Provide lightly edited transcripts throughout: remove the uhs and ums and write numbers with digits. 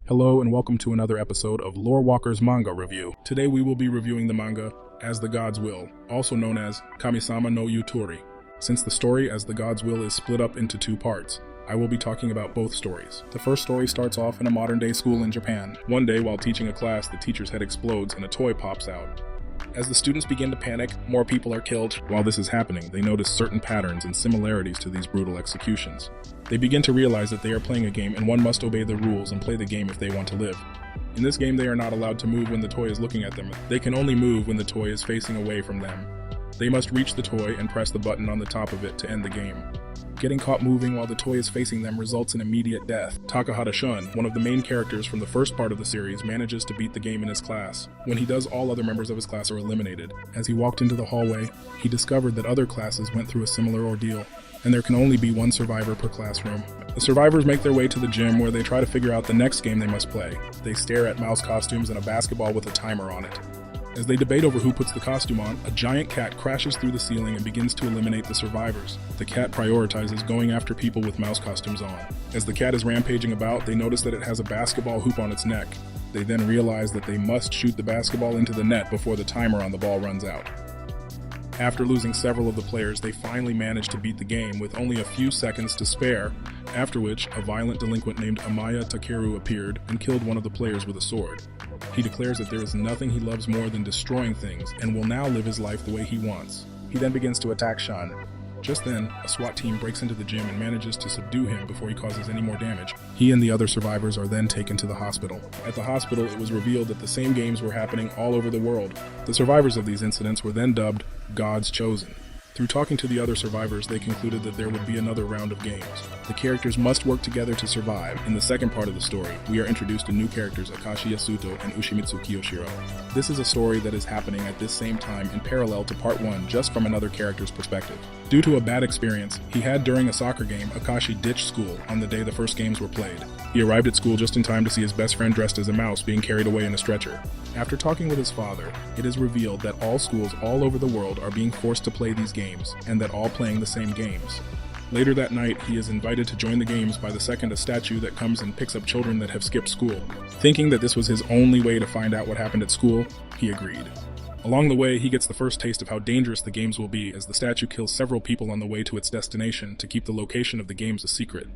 Hello and welcome to another episode of Lore Walker's Manga Review. Today we will be reviewing the manga As the Gods Will, also known as Kamisama no Yutori. Since the story As the Gods Will is split up into two parts, I will be talking about both stories. The first story starts off in a modern-day school in Japan. One day while teaching a class, the teacher's head explodes and a toy pops out. As the students begin to panic, more people are killed. While this is happening, they notice certain patterns and similarities to these brutal executions. They begin to realize that they are playing a game and one must obey the rules and play the game if they want to live. In this game, they are not allowed to move when the toy is looking at them. They can only move when the toy is facing away from them. They must reach the toy and press the button on the top of it to end the game. Getting caught moving while the toy is facing them results in immediate death. Takahata Shun, one of the main characters from the first part of the series, manages to beat the game in his class. When he does, all other members of his class are eliminated. As he walked into the hallway, he discovered that other classes went through a similar ordeal, and there can only be one survivor per classroom. The survivors make their way to the gym where they try to figure out the next game they must play. They stare at mouse costumes and a basketball with a timer on it. As they debate over who puts the costume on, a giant cat crashes through the ceiling and begins to eliminate the survivors. The cat prioritizes going after people with mouse costumes on. As the cat is rampaging about, they notice that it has a basketball hoop on its neck. They then realize that they must shoot the basketball into the net before the timer on the ball runs out. After losing several of the players, they finally manage to beat the game with only a few seconds to spare, after which a violent delinquent named Amaya Takeru appeared and killed one of the players with a sword. He declares that there is nothing he loves more than destroying things and will now live his life the way he wants. He then begins to attack Shun. Just then, a SWAT team breaks into the gym and manages to subdue him before he causes any more damage. He and the other survivors are then taken to the hospital. At the hospital, it was revealed that the same games were happening all over the world. The survivors of these incidents were then dubbed Gods Chosen. Through talking to the other survivors, they concluded that there would be another round of games. The characters must work together to survive. In the second part of the story, we are introduced to new characters Akashi Yasuto and Ushimitsu Kiyoshiro. This is a story that is happening at this same time in parallel to part 1, just from another character's perspective. Due to a bad experience he had during a soccer game, Akashi ditched school on the day the first games were played. He arrived at school just in time to see his best friend dressed as a mouse being carried away in a stretcher. After talking with his father, it is revealed that all schools all over the world are being forced to play these games, and that all playing the same games. Later that night, he is invited to join the games by the second a statue that comes and picks up children that have skipped school. Thinking that this was his only way to find out what happened at school, he agreed. Along the way, he gets the first taste of how dangerous the games will be, as the statue kills several people on the way to its destination to keep the location of the games a secret.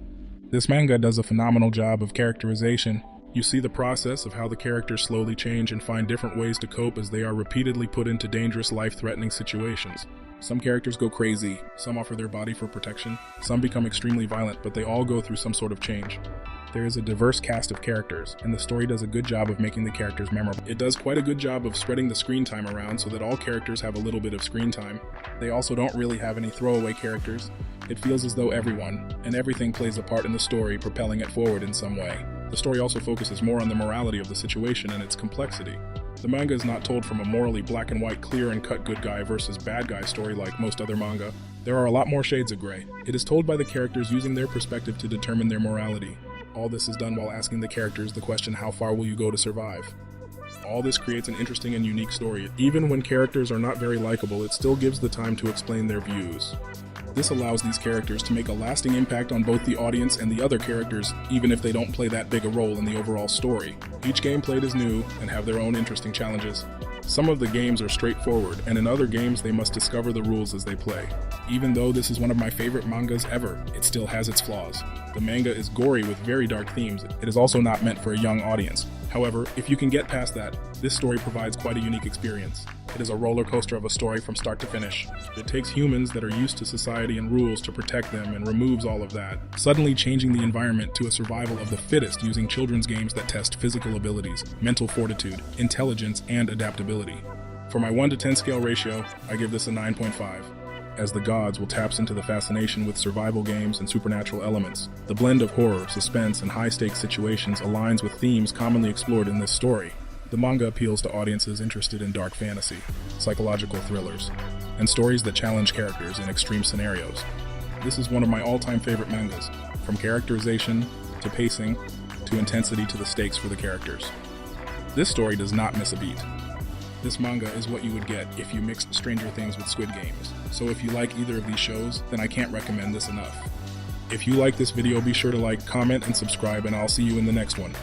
This manga does a phenomenal job of characterization. You see the process of how the characters slowly change and find different ways to cope as they are repeatedly put into dangerous, life-threatening situations. Some characters go crazy, some offer their body for protection, some become extremely violent, but they all go through some sort of change. There is a diverse cast of characters, and the story does a good job of making the characters memorable. It does quite a good job of spreading the screen time around so that all characters have a little bit of screen time. They also don't really have any throwaway characters. It feels as though everyone and everything plays a part in the story, propelling it forward in some way. The story also focuses more on the morality of the situation and its complexity. The manga is not told from a morally black and white, clear and cut good guy versus bad guy story like most other manga. There are a lot more shades of gray. It is told by the characters using their perspective to determine their morality. All this is done while asking the characters the question, how far will you go to survive? All this creates an interesting and unique story. Even when characters are not very likable, it still gives the time to explain their views. This allows these characters to make a lasting impact on both the audience and the other characters, even if they don't play that big a role in the overall story. Each game played is new and have their own interesting challenges. Some of the games are straightforward, and in other games they must discover the rules as they play. Even though this is one of my favorite mangas ever, it still has its flaws. The manga is gory with very dark themes. It is also not meant for a young audience. However, if you can get past that, this story provides quite a unique experience. It is a roller coaster of a story from start to finish. It takes humans that are used to society and rules to protect them and removes all of that, suddenly changing the environment to a survival of the fittest using children's games that test physical abilities, mental fortitude, intelligence, and adaptability. For my 1 to 10 scale ratio, I give this a 9.5. As the Gods will taps into the fascination with survival games and supernatural elements. The blend of horror, suspense, and high-stakes situations aligns with themes commonly explored in this story. The manga appeals to audiences interested in dark fantasy, psychological thrillers, and stories that challenge characters in extreme scenarios. This is one of my all-time favorite mangas, from characterization to pacing to intensity to the stakes for the characters. This story does not miss a beat. This manga is what you would get if you mixed Stranger Things with Squid Games. So if you like either of these shows, then I can't recommend this enough. If you like this video, be sure to like, comment, and subscribe, and I'll see you in the next one.